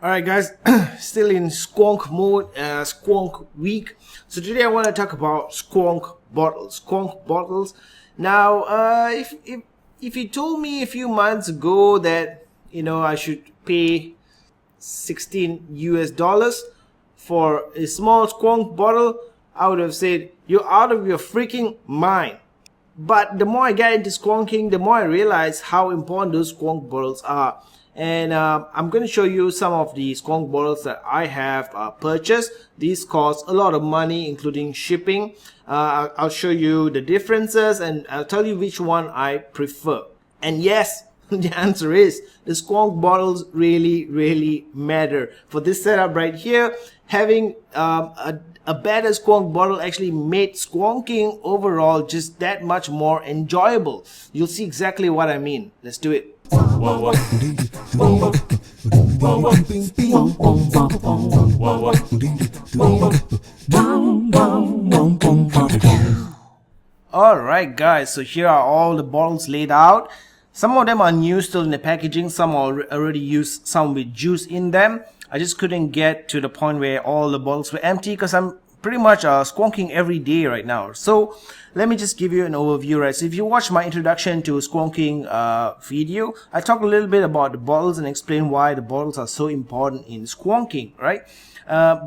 Alright guys, still in Squonk mode, Squonk week. So today I want to talk about Squonk bottles. Now, if you told me a few months ago that, I should pay $16 for a small Squonk bottle, I would have said, you're out of your freaking mind. But the more I get into squonking, the more I realize how important those squonk bottles are. And I'm going to show you some of the squonk bottles that I have purchased. These cost a lot of money, including shipping. I'll show you the differences and I'll tell you which one I prefer. And yes, the answer is the squonk bottles really matter. For this setup right here, having a better squonk bottle actually made squonking overall just that much more enjoyable. You'll see exactly what I mean. Let's do it. Alright guys, so here are all the bottles laid out. Some of them are new, still in the packaging. Some are already used, some with juice in them. I just couldn't get to the point where all the bottles were empty because I'm pretty much squonking every day right now. So let me just give you an overview, right? So if you watch my introduction to squonking video, I talk a little bit about the bottles and explain why the bottles are so important in squonking, right?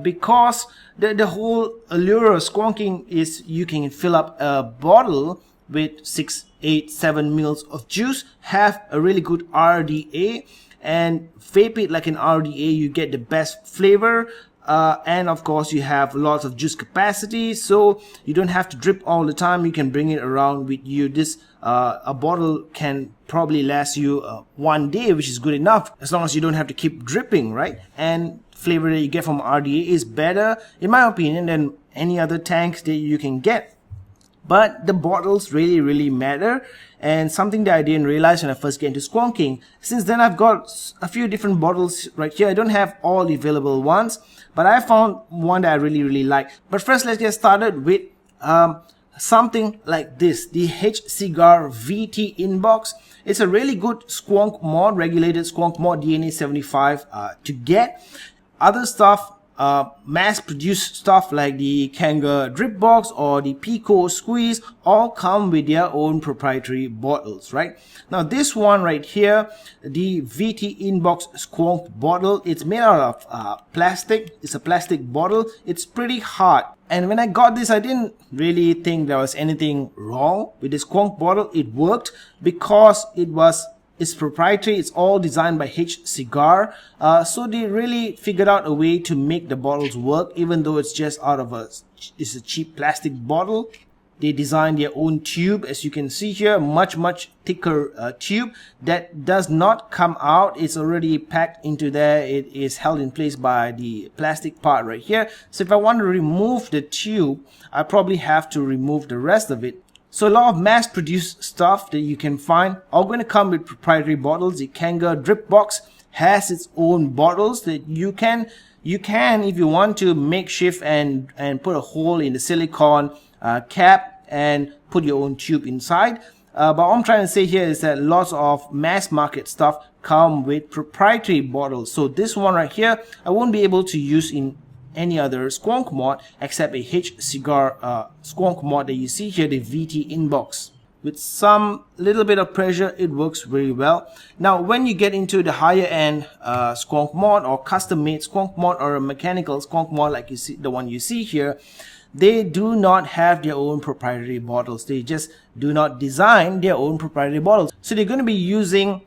Because the whole allure of squonking is you can fill up a bottle with 6, 8, 7 mils of juice, have a really good RDA, and vape it like an RDA. You get the best flavor. And of course you have lots of juice capacity, so you don't have to drip all the time. You can bring it around with you. This a bottle can probably last you 1 day, which is good enough as long as you don't have to keep dripping, right? And flavor that you get from RDA is better, in my opinion, than any other tanks that you can get. But the bottles really matter, and something that I didn't realize when I first get into squonking. Since then I've got a few different bottles right here. I don't have all the available ones, but I found one that I really like. But first, let's get started with something like this, the H Cigar VT Inbox. It's a really good squonk mod, regulated squonk mod, DNA 75 to get. Other stuff, mass-produced stuff like the Kanga Drip Box or the Pico Squeeze all come with their own proprietary bottles, right? Now this one right here, the VT Inbox Squonk bottle, it's made out of plastic. It's a plastic bottle. It's pretty hard. And when I got this, I didn't really think there was anything wrong with this squonk bottle. It worked because it's proprietary. It's all designed by H Cigar. So they really figured out a way to make the bottles work, even though it's just out of it's a cheap plastic bottle. They designed their own tube, as you can see here, much thicker tube that does not come out. It's already packed into there. It is held in place by the plastic part right here. So if I want to remove the tube, I probably have to remove the rest of it. So a lot of mass-produced stuff that you can find are going to come with proprietary bottles. The Kanga Drip Box has its own bottles that you can if you want to makeshift and put a hole in the silicone cap and put your own tube inside. But what I'm trying to say here is that lots of mass market stuff come with proprietary bottles. So this one right here, I won't be able to use in any other squonk mod except a H Cigar squonk mod that you see here, the VT Inbox. With some little bit of pressure, it works very well. Now when you get into the higher end squonk mod or custom made squonk mod or a mechanical squonk mod like you see, the one you see here, they do not have their own proprietary bottles. They just do not design their own proprietary bottles. So they're going to be using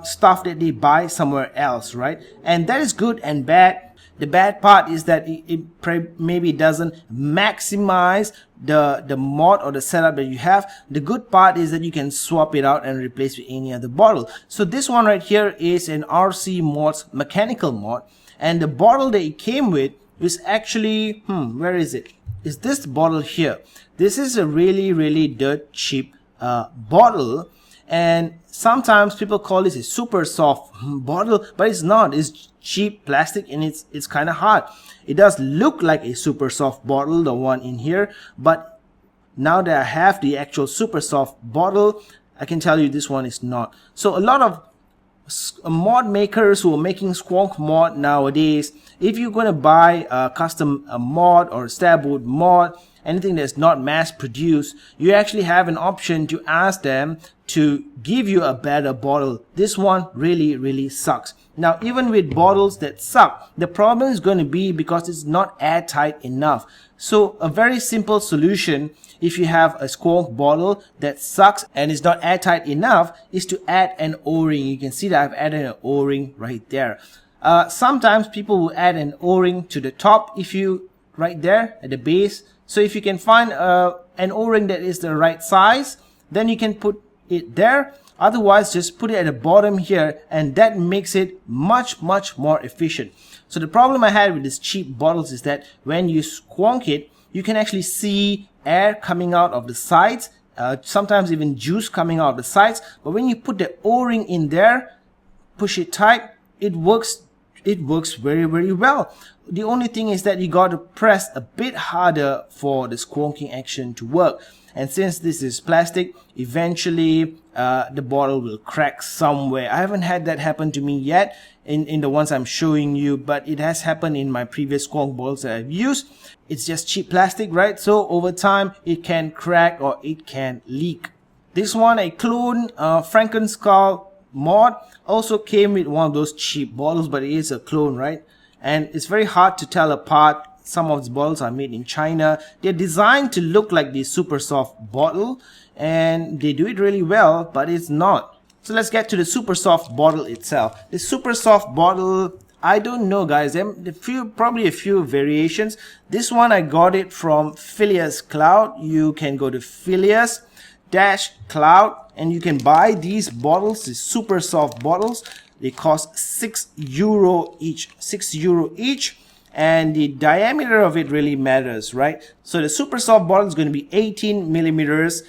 stuff that they buy somewhere else, right? And that is good and bad. The bad part is that it maybe doesn't maximize the mod or the setup that you have. The good part is that you can swap it out and replace with any other bottle. So this one right here is an RC Mods mechanical mod, and the bottle that it came with is actually, where is it? Is this bottle here. This is a really dirt cheap bottle, and sometimes people call this a Supersoft bottle, but it's not. It's cheap plastic and it's kind of hard. It does look like a Supersoft bottle, the one in here, but now that I have the actual Supersoft bottle, I can tell you this one is not. So a lot of mod makers who are making Squonk mod nowadays, if you're going to buy a custom mod or a starboard mod, anything that's not mass produced, you actually have an option to ask them to give you a better bottle. This one really sucks. Now, even with bottles that suck, the problem is going to be because it's not airtight enough. So a very simple solution, if you have a Squonk bottle that sucks and is not airtight enough, is to add an O-ring. You can see that I've added an O-ring right there. Sometimes people will add an O-ring to the top, if you right there at the base. So if you can find an O-ring that is the right size, then you can put it there. Otherwise, just put it at the bottom here, and that makes it much more efficient. So the problem I had with these cheap bottles is that when you squonk it, you can actually see air coming out of the sides, sometimes even juice coming out of the sides. But when you put the O-ring in there, push it tight, it works very well. The only thing is that you got to press a bit harder for the squonking action to work. And since this is plastic, eventually the bottle will crack somewhere. I haven't had that happen to me yet in the ones I'm showing you, but it has happened in my previous Squonk bottles that I've used. It's just cheap plastic, right? So over time it can crack or it can leak. This one, a clone Frankenskull mod, also came with one of those cheap bottles, but it is a clone, right? And it's very hard to tell apart. Some of these bottles are made in China. They're designed to look like the Supersoft bottle, and they do it really well, but it's not. So let's get to the Supersoft bottle itself. The Supersoft bottle, I don't know, guys. There are probably a few variations. This one, I got it from Phileas Cloud. You can go to Phileas-Cloud and you can buy these bottles, these Supersoft bottles. They cost €6 each. €6 each. And the diameter of it really matters, right? So the Supersoft bottle is going to be 18 millimeters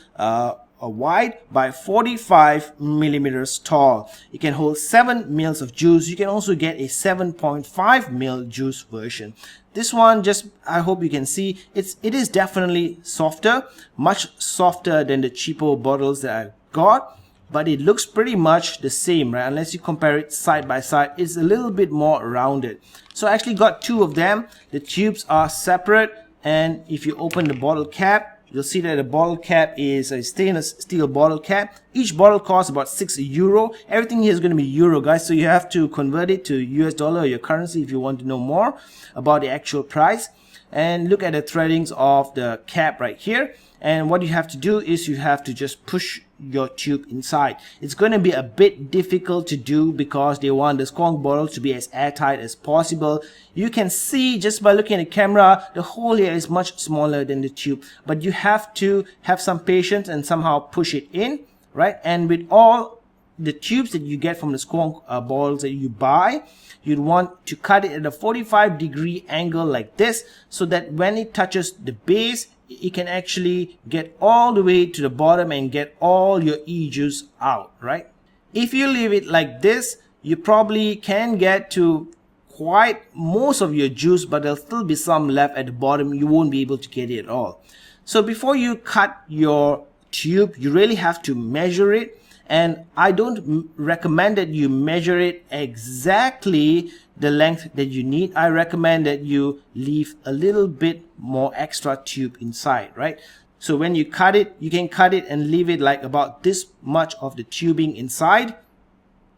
wide by 45 millimeters tall. It can hold 7 mils of juice. You can also get a 7.5 mil juice version. This one, just I hope you can see, it is definitely softer, much softer than the cheapo bottles that I've got. But it looks pretty much the same, right? Unless you compare it side by side, it's a little bit more rounded. So I actually got two of them. The tubes are separate, and if you open the bottle cap, you'll see that the bottle cap is a stainless steel bottle cap. Each bottle costs about €6. Everything here is going to be euro, guys, so you have to convert it to US dollar or your currency if you want to know more about the actual price. And look at the threadings of the cap right here. And what you have to do is you have to just push your tube inside. It's going to be a bit difficult to do because they want the Squonk bottle to be as airtight as possible. You can see just by looking at the camera, the hole here is much smaller than the tube. But you have to have some patience and somehow push it in, right? And with all the tubes that you get from the Squonk bottles that you buy, you'd want to cut it at a 45-degree angle like this, so that when it touches the base, it can actually get all the way to the bottom and get all your e-juice out, right? If you leave it like this, you probably can get to quite most of your juice, but there'll still be some left at the bottom. You won't be able to get it all. So before you cut your tube, you really have to measure it. And I don't recommend that you measure it exactly the length that you need. I recommend that you leave a little bit more extra tube inside, right? So when you cut it, you can cut it and leave it like about this much of the tubing inside.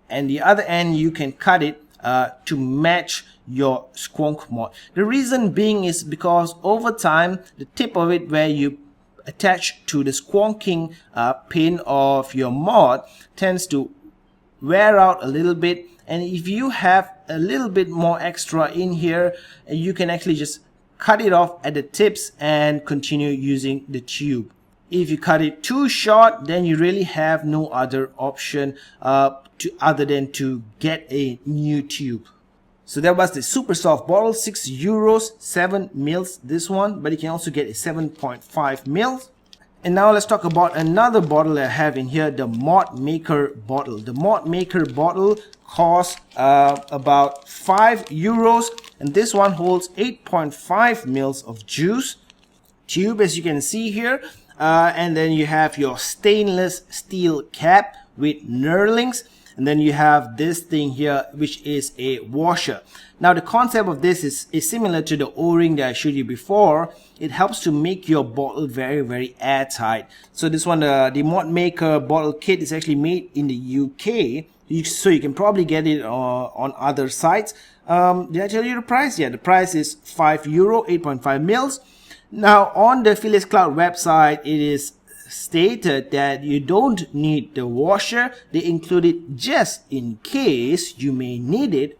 And the other end, you can cut it to match your Squonk mod. The reason being is because over time, the tip of it where you attach to the squonking pin of your mod tends to wear out a little bit, and if you have a little bit more extra in here, you can actually just cut it off at the tips and continue using the tube. If you cut it too short, then you really have no other option other than to get a new tube. So that was the Supersoft bottle, €6, 7 mils this one, but you can also get a 7.5 mils. And now let's talk about another bottle I have in here, the ModMaker bottle. The ModMaker bottle costs about €5, and this one holds 8.5 mils of juice tube, as you can see here. And then you have your stainless steel cap with knurlings. and then you have this thing here, which is a washer. Now the concept of this is similar to the O-ring that I showed you before. It helps to make your bottle very airtight. So this one, the ModMaker bottle kit, is actually made in the UK, so you can probably get it on other sites. Did I tell you the price? Yeah, the price is €5, 8.5 mils. Now on the Affiliates Cloud website, it is stated that you don't need the washer. They include it just in case you may need it,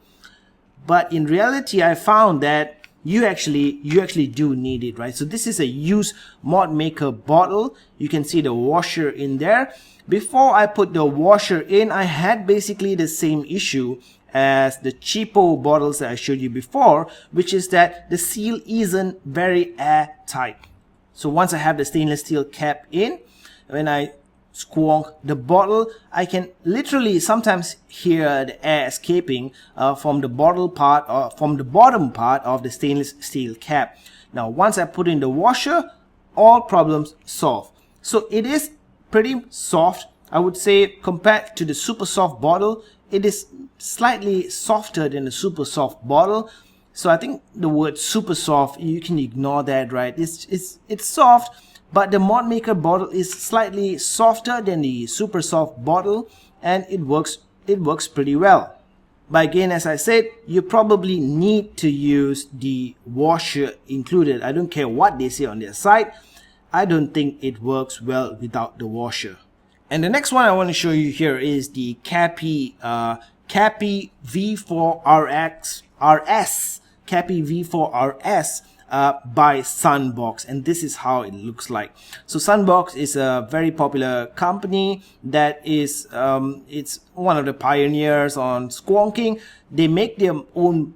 but in reality I found that you actually do need it, right? So this is a used ModMaker bottle. You can see the washer in there. Before I put the washer in, I had basically the same issue as the cheapo bottles that I showed you before, which is that the seal isn't very airtight. So once I have the stainless steel cap in, when I squonk the bottle, I can literally sometimes hear the air escaping from the bottle part or from the bottom part of the stainless steel cap. Now once I put in the washer, all problems solved. So it is pretty soft. I would say compared to the Supersoft bottle, it is slightly softer than the Supersoft bottle. So I think the word super soft, you can ignore that, right? It's soft, but the ModMaker bottle is slightly softer than the Supersoft bottle, and it works pretty well. But again, as I said, you probably need to use the washer included. I don't care what they say on their site. I don't think it works well without the washer. And the next one I want to show you here is the Cappy V4RS. Cappy V4RS by Sunbox, and this is how it looks like. So Sunbox is a very popular company that is it's one of the pioneers on squonking. They make their own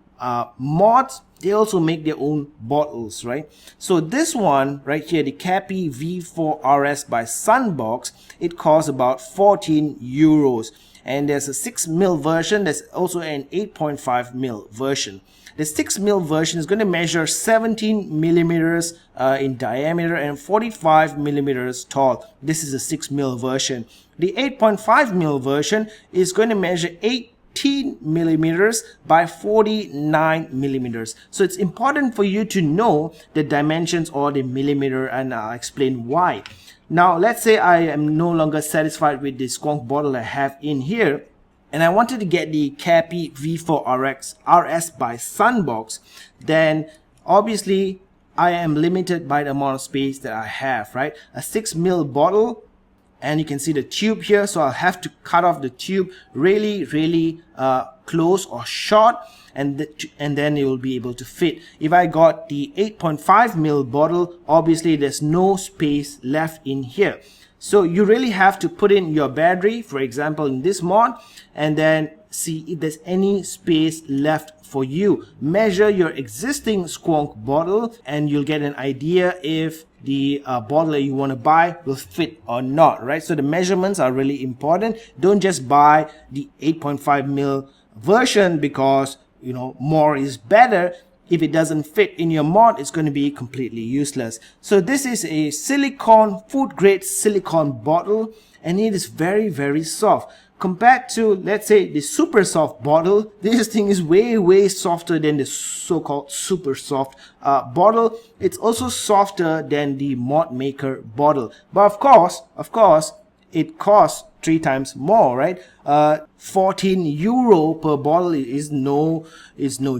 mods. They also make their own bottles, right? So this one right here, the Cappy V4RS by Sunbox, it costs about €14. And there's a 6mm version. There's also an 8.5mm version. The 6mm version is going to measure 17mm in diameter and 45mm tall. This is a 6mm version. The 8.5mm version is going to measure 18mm by 49mm. So it's important for you to know the dimensions or the millimeter, and I'll explain why. Now let's say I am no longer satisfied with the squonk bottle I have in here, and I wanted to get the Cappy V4RS by Sunbox. Then obviously I am limited by the amount of space that I have, right? A 6mm bottle, and you can see the tube here, so I'll have to cut off the tube really close or short, and then it will be able to fit. If I got the 8.5mm bottle, obviously there's no space left in here. So you really have to put in your battery, for example in this mod, and then see if there's any space left for you. Measure your existing squonk bottle and you'll get an idea if the bottle that you want to buy will fit or not, right? So the measurements are really important. Don't just buy the 8.5mm version because, you know, more is better. If it doesn't fit in your mod, it's going to be completely useless. So this is a silicone, food grade silicone bottle, and it is very soft. Compared to, let's say, the Supersoft bottle, this thing is way softer than the so-called Supersoft bottle. It's also softer than the ModMaker bottle. But of course, it costs 3 times more, right? €14 per bottle is no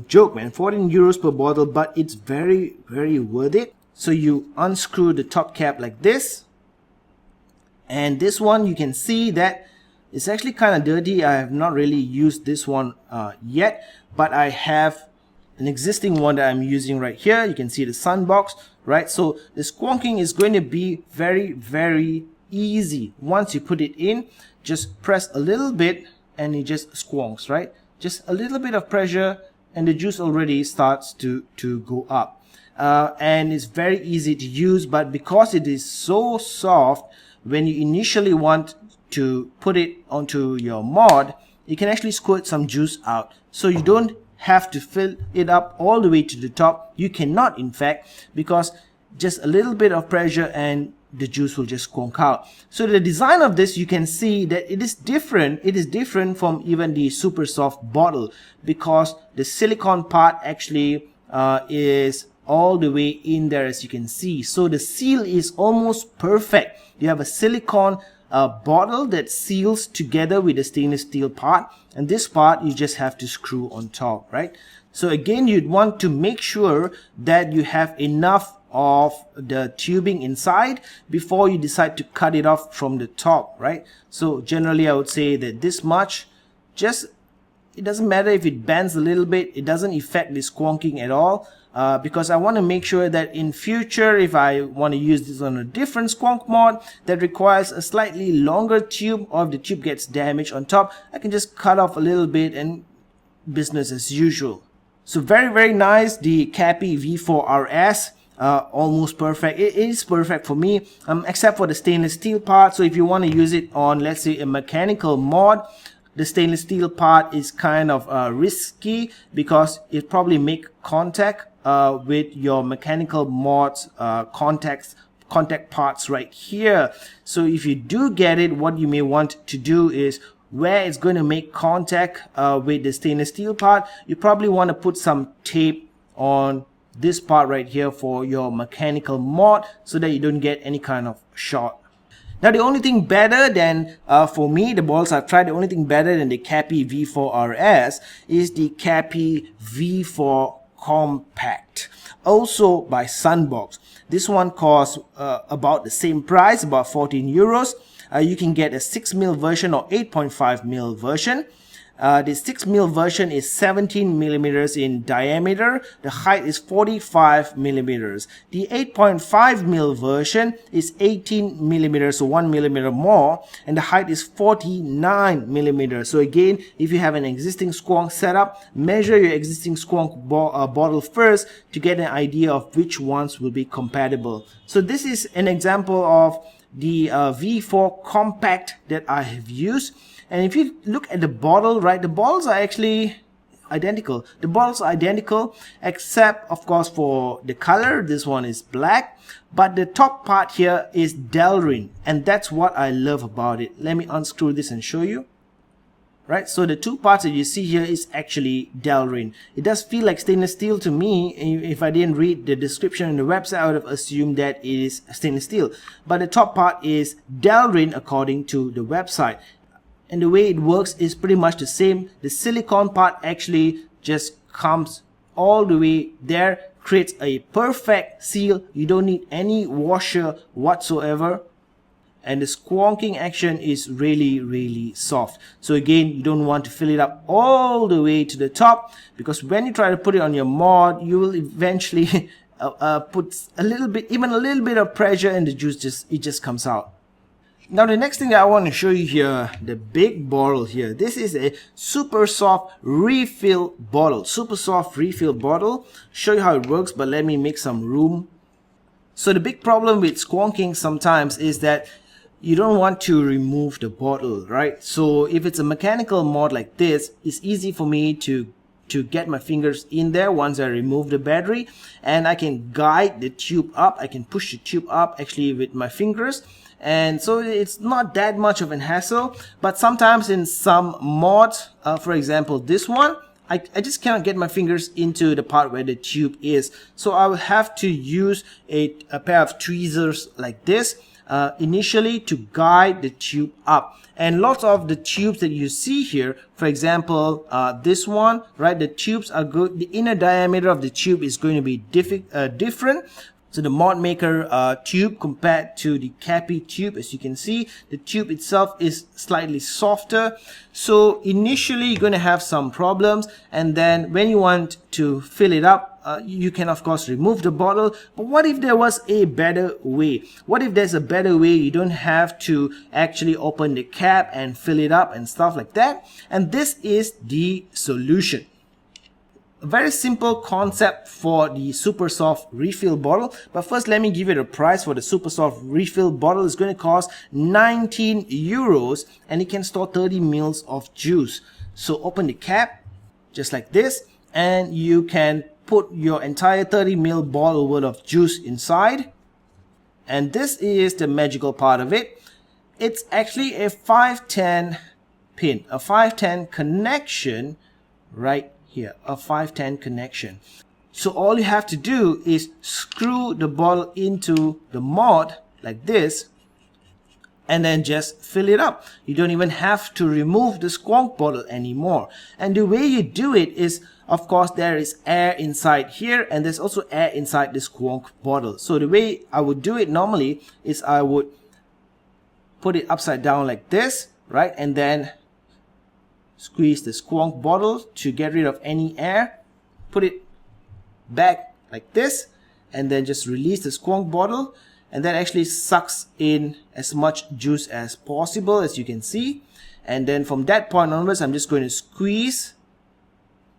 joke, man. €14 per bottle, but it's very worth it. So you unscrew the top cap like this, and this one you can see that it's actually kind of dirty. I have not really used this one yet, but I have an existing one that I'm using right here. You can see the Sunbox, right? So the squonking is going to be very easy. Once you put it in, just press a little bit and it just squonks, right? Just a little bit of pressure and the juice already starts to go up. And it's very easy to use, but because it is so soft, when you initially want to put it onto your mod, you can actually squirt some juice out. So you don't have to fill it up all the way to the top. You cannot, in fact, because just a little bit of pressure and the juice will just squonk out. So the design of this, you can see that it is different. It is different from even the Supersoft bottle, because the silicone part actually is all the way in there, as you can see. So the seal is almost perfect. You have a silicone bottle that seals together with the stainless steel part, and this part you just have to screw on top, right? So again, you'd want to make sure that you have enough of the tubing inside before you decide to cut it off from the top, right? So generally I would say that this much, just, it doesn't matter if it bends a little bit, it doesn't affect the squonking at all, because I want to make sure that in future, if I want to use this on a different squonk mod that requires a slightly longer tube, or if the tube gets damaged on top, I can just cut off a little bit and business as usual. So very nice, the Cappy V4RS. Almost perfect. It is perfect for me, except for the stainless steel part. So if you want to use it on, let's say, a mechanical mod, the stainless steel part is kind of risky, because it probably make contact with your mechanical mod's contact parts right here. So if you do get it, what you may want to do is, where it's going to make contact with the stainless steel part, you probably want to put some tape on this part right here for your mechanical mod, so that you don't get any kind of short. Now the only thing better than, for me, the bottles I've tried, the only thing better than the Cappy V4RS is the Cappy V4 KOMPAKT, also by Sunbox. This one costs about the same price, about 14 euros. You can get a 6mm version or 8.5mm version. The 6mm version is 17mm in diameter. The height is 45mm. The 8.5mm version is 18mm, so 1mm more, and the height is 49mm. So again, if you have an existing squonk setup, measure your existing squonk bottle first to get an idea of which ones will be compatible. So this is an example of the V4 KOMPAKT that I have used. And if you look at the bottle, right, the bottles are actually identical. The bottles are identical, except of course for the color. This one is black, but the top part here is Delrin, and that's what I love about it. Let me unscrew this and show you. Right, so the two parts that you see here is actually Delrin. It does feel like stainless steel to me. If I didn't read the description on the website, I would have assumed that it is stainless steel. But the top part is Delrin according to the website. And the way it works is pretty much the same. The silicone part actually just comes all the way there, creates a perfect seal. You don't need any washer whatsoever. And the squonking action is really soft. So again, you don't want to fill it up all the way to the top, because when you try to put it on your mod, you will eventually put a little bit, even a little bit of pressure, and the juice just comes out. Now the next thing that I want to show you here, the big bottle here. This is a Supersoft refill bottle. Supersoft refill bottle. Show you how it works, but let me make some room. So the big problem with squonking sometimes is that you don't want to remove the bottle, right? So if it's a mechanical mod like this, it's easy for me to get my fingers in there once I remove the battery, and I can guide the tube up. I can push the tube up actually with my fingers. And so it's not that much of an hassle. But sometimes in some mods, for example this one, I just cannot get my fingers into the part where the tube is. So I will have to use a pair of tweezers like this initially to guide the tube up. And lots of the tubes that you see here, for example this one, right, the tubes are good. The inner diameter of the tube is going to be different. So the ModMaker tube compared to the Cappy tube, as you can see, the tube itself is slightly softer. So initially you're going to have some problems, and then when you want to fill it up, you can of course remove the bottle. But what if there was a better way? What if there's a better way? You don't have to actually open the cap and fill it up and stuff like that. And this is the solution. A very simple concept for the Supersoft refill bottle. But first, let me give you the price for the Supersoft refill bottle. It's going to cost 19 euros, and it can store 30 ml of juice. So open the cap just like this, and you can put your entire 30 ml bottle worth of juice inside. And this is the magical part of it. It's actually a 510 pin, a 510 connection right here, a 510 connection. So all you have to do is screw the bottle into the mod like this, and then just fill it up. You don't even have to remove the Squonk bottle anymore. And the way you do it is, of course, there is air inside here, and there's also air inside the Squonk bottle. So the way I would do it normally is I would put it upside down like this, right? And then squeeze the Squonk bottle to get rid of any air. Put it back like this, and then just release the Squonk bottle, and that actually sucks in as much juice as possible, as you can see. And then from that point onwards, I'm just going to squeeze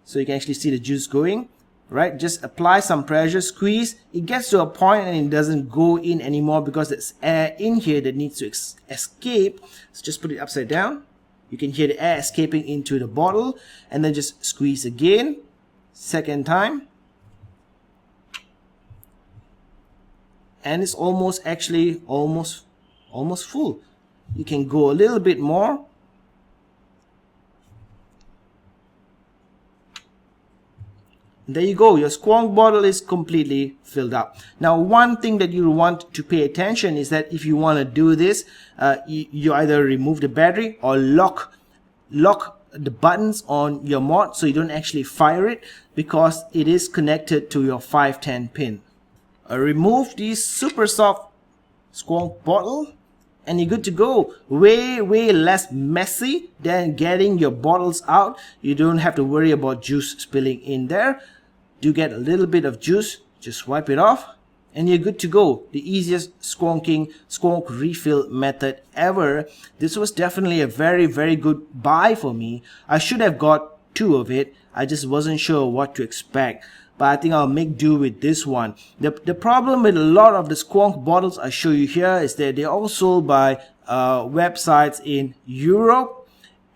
so you can actually see the juice going, right? Just apply some pressure, squeeze. It gets to a point and it doesn't go in anymore because there's air in here that needs to escape. So just put it upside down. You can hear the air escaping into the bottle, and then just squeeze again, second time. And it's almost full. You can go a little bit more. And there you go, your Squonk bottle is completely filled up. Now, one thing that you want to pay attention is that if you want to do this, you either remove the battery or lock the buttons on your mod so you don't actually fire it, because it is connected to your 510 pin. Remove the Supersoft Squonk bottle and you're good to go. Way less messy than getting your bottles out. You don't have to worry about juice spilling in there. Do get a little bit of juice, just wipe it off and you're good to go. The easiest Squonk refill method ever. This was definitely a very good buy for me. I should have got 2 of it. I just wasn't sure what to expect, but I think I'll make do with this one. The problem with a lot of the Squonk bottles I show you here is that they're all sold by websites in Europe,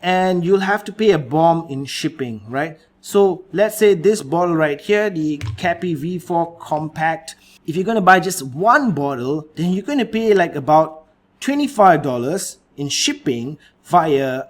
and you'll have to pay a bomb in shipping, right? So let's say this bottle right here, the Cappy V4 KOMPAKT. If you're going to buy just one bottle, then you're going to pay like about $25 in shipping via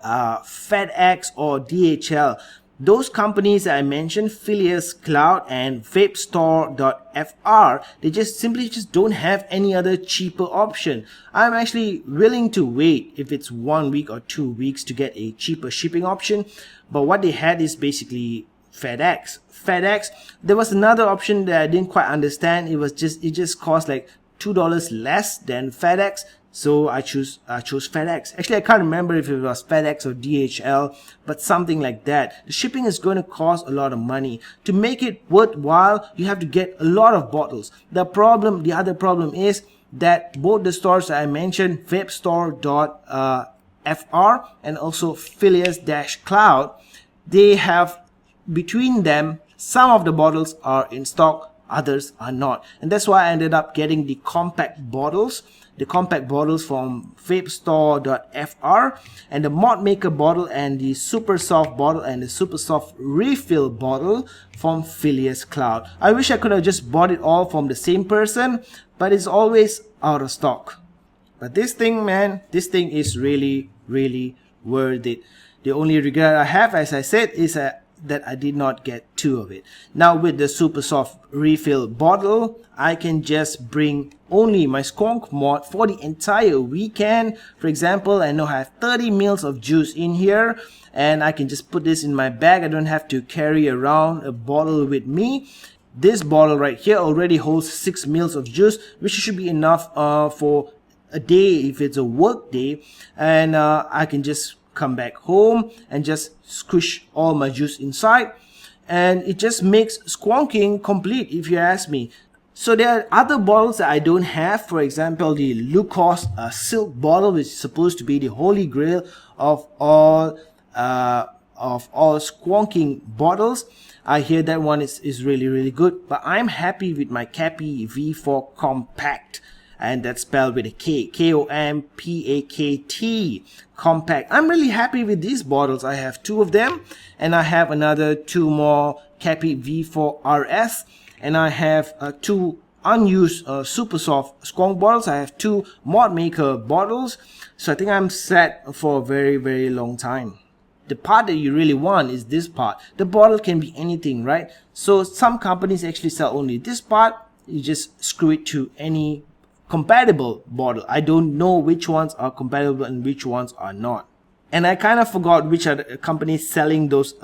FedEx or DHL. Those companies that I mentioned, Phileas Cloud and vapestore.fr, they simply don't have any other cheaper option. I'm actually willing to wait if it's 1 week or 2 weeks to get a cheaper shipping option. But what they had is basically FedEx. There was another option that I didn't quite understand. It just cost like $2 less than FedEx. So I chose FedEx. Actually, I can't remember if it was FedEx or DHL, but something like that. The shipping is going to cost a lot of money. To make it worthwhile, you have to get a lot of bottles. The other problem is that both the stores that I mentioned, vapestore.fr and also Phileas-Cloud, they have between them, some of the bottles are in stock, others are not. And that's why I ended up getting the KOMPAKT bottles. The KOMPAKT bottles from vapestore.fr, and the ModMaker bottle and the Supersoft bottle and the Supersoft refill bottle from Phileas Cloud. I wish I could have just bought it all from the same person, but it's always out of stock. But this thing, man, this thing is really worth it. The only regret I have, as I said, is that I did not get 2 of it. Now with the Supersoft refill bottle, I can just bring only my Squonk mod for the entire weekend. For example, I know I have 30 mils of juice in here, and I can just put this in my bag. I don't have to carry around a bottle with me. This bottle right here already holds 6 mils of juice, which should be enough for a day if it's a work day. And I can just come back home and just squish all my juice inside, and it just makes squonking complete, if you ask me. So there are other bottles that I don't have. For example, the Lucas silk bottle, which is supposed to be the holy grail of all squonking bottles. I hear that one is really good, but I'm happy with my Cappy V4 KOMPAKT. And that's spelled with a K, KOMPAKT, KOMPAKT. I'm really happy with these bottles. I have 2 of them, and I have another 2 more Cappy V4 RS, and I have 2 unused Supersoft Squonk bottles. I have 2 ModMaker bottles. So I think I'm set for a very long time. The part that you really want is this part. The bottle can be anything, right? So some companies actually sell only this part. You just screw it to any compatible bottle. I don't know which ones are compatible and which ones are not. And I kind of forgot which are the companies selling those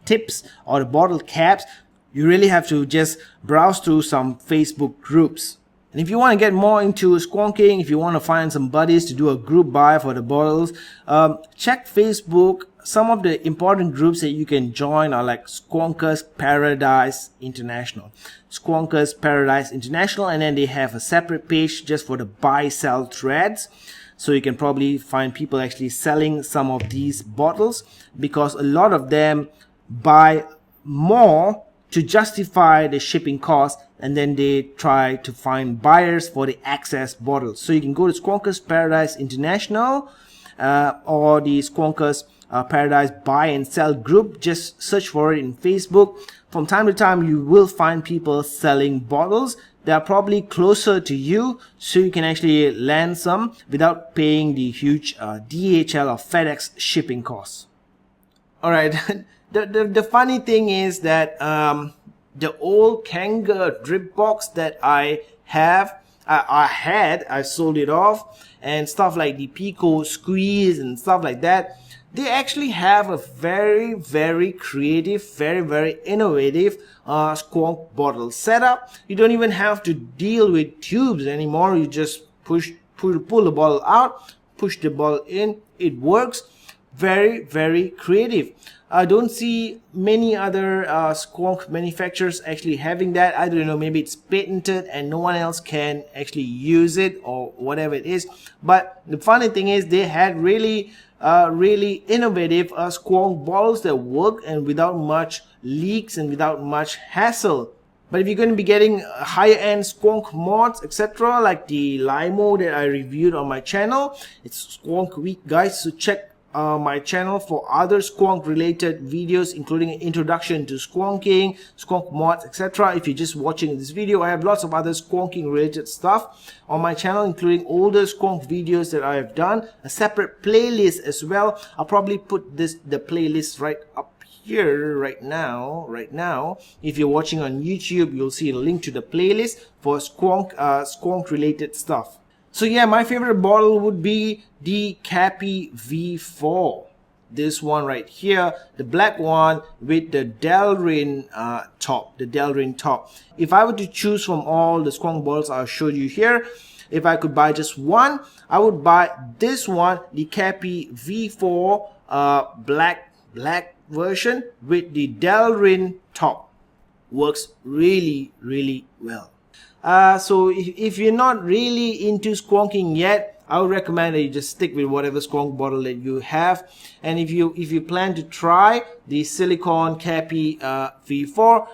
tips or the bottle caps. You really have to just browse through some Facebook groups. And if you want to get more into squonking, if you want to find some buddies to do a group buy for the bottles, check Facebook. Some of the important groups that you can join are like Squonkers Paradise International. Squonkers Paradise International, and then they have a separate page just for the buy-sell threads. So you can probably find people actually selling some of these bottles, because a lot of them buy more to justify the shipping cost, and then they try to find buyers for the excess bottles. So you can go to Squonkers Paradise International or the Squonkers Paradise Buy and Sell group. Just search for it in Facebook. From time to time you will find people selling bottles. They are probably closer to you, so you can actually land some without paying the huge DHL or FedEx shipping costs. Alright, the funny thing is that the old Kanga drip box that I have, I sold it off, and stuff like the Pico Squeeze and stuff like that. They actually have a very creative, very innovative Squonk bottle setup. You don't even have to deal with tubes anymore. You just pull the bottle out, push the bottle in. It works. Very creative. I don't see many other Squonk manufacturers actually having that. I don't know, maybe it's patented and no one else can actually use it or whatever it is. But the funny thing is, they had really innovative Squonk bottles that work and without much leaks and without much hassle. But if you're going to be getting higher end Squonk mods, etc., like the Limo that I reviewed on my channel, it's Squonk Week, guys. So check my channel for other Squonk related videos, including an introduction to squonking, Squonk mods, etc. If you're just watching this video, I have lots of other squonking related stuff on my channel, including older Squonk videos that I have done, a separate playlist as well. I'll probably put the playlist right up here right now. If you're watching on YouTube, you'll see a link to the playlist for Squonk related stuff. So yeah, my favorite bottle would be the Cappy V4. This one right here, the black one with the Delrin top. If I were to choose from all the Squonk bottles I showed you here, if I could buy just one, I would buy this one, the Cappy V4 black version with the Delrin top. Works really well. So if you're not really into squonking yet, I would recommend that you just stick with whatever Squonk bottle that you have. And if you plan to try the silicone Cappy V4,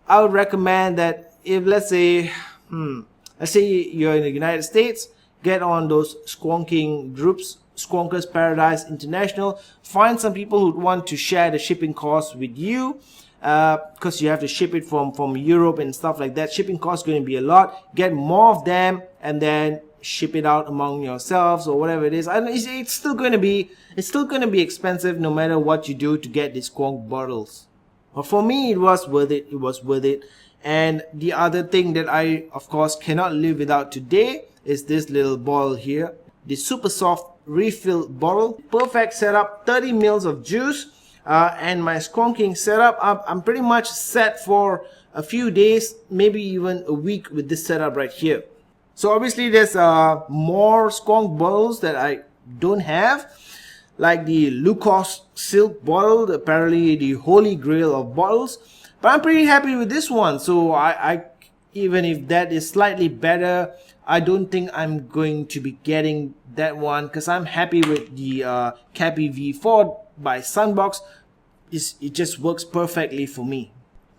I would recommend that if let's say you're in the United States, get on those squonking groups, Squonkers Paradise International. Find some people who want to share the shipping costs with you. Because you have to ship it from Europe and stuff like that. Shipping costs going to be a lot. Get more of them and then ship it out among yourselves or whatever it is. It's still going to be expensive no matter what you do to get these Squonk bottles. But for me, it was worth it. And the other thing that I of course cannot live without today is this little bottle here, the Supersoft refill bottle. Perfect setup, 30 mils of juice. And my squonking setup, I'm pretty much set for a few days, maybe even a week with this setup right here. So obviously there's more Squonk bottles that I don't have, like the Lucas Silk bottle, apparently the holy grail of bottles. But I'm pretty happy with this one. So I even if that is slightly better, I don't think I'm going to be getting that one because I'm happy with the Cappy V4 by Sunbox. It just works perfectly for me.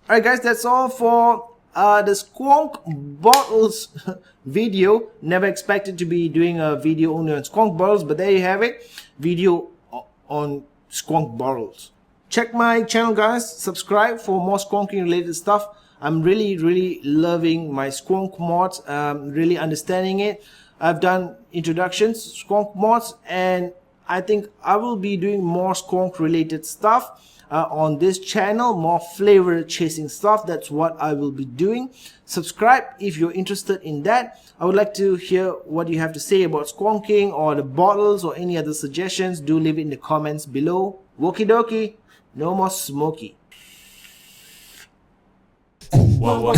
Alright guys, that's all for the Squonk bottles video. Never expected to be doing a video only on Squonk bottles, but there you have it. Video on Squonk bottles. Check my channel guys, subscribe for more squonking related stuff. I'm really loving my Squonk mods, really understanding it. I've done introductions, Squonk mods, and I think I will be doing more Squonk related stuff on this channel, more flavor chasing stuff. That's what I will be doing. Subscribe if you're interested in that. I would like to hear what you have to say about squonking or the bottles or any other suggestions. Do leave it in the comments below. Wokie dokie, no more smoky. Wow.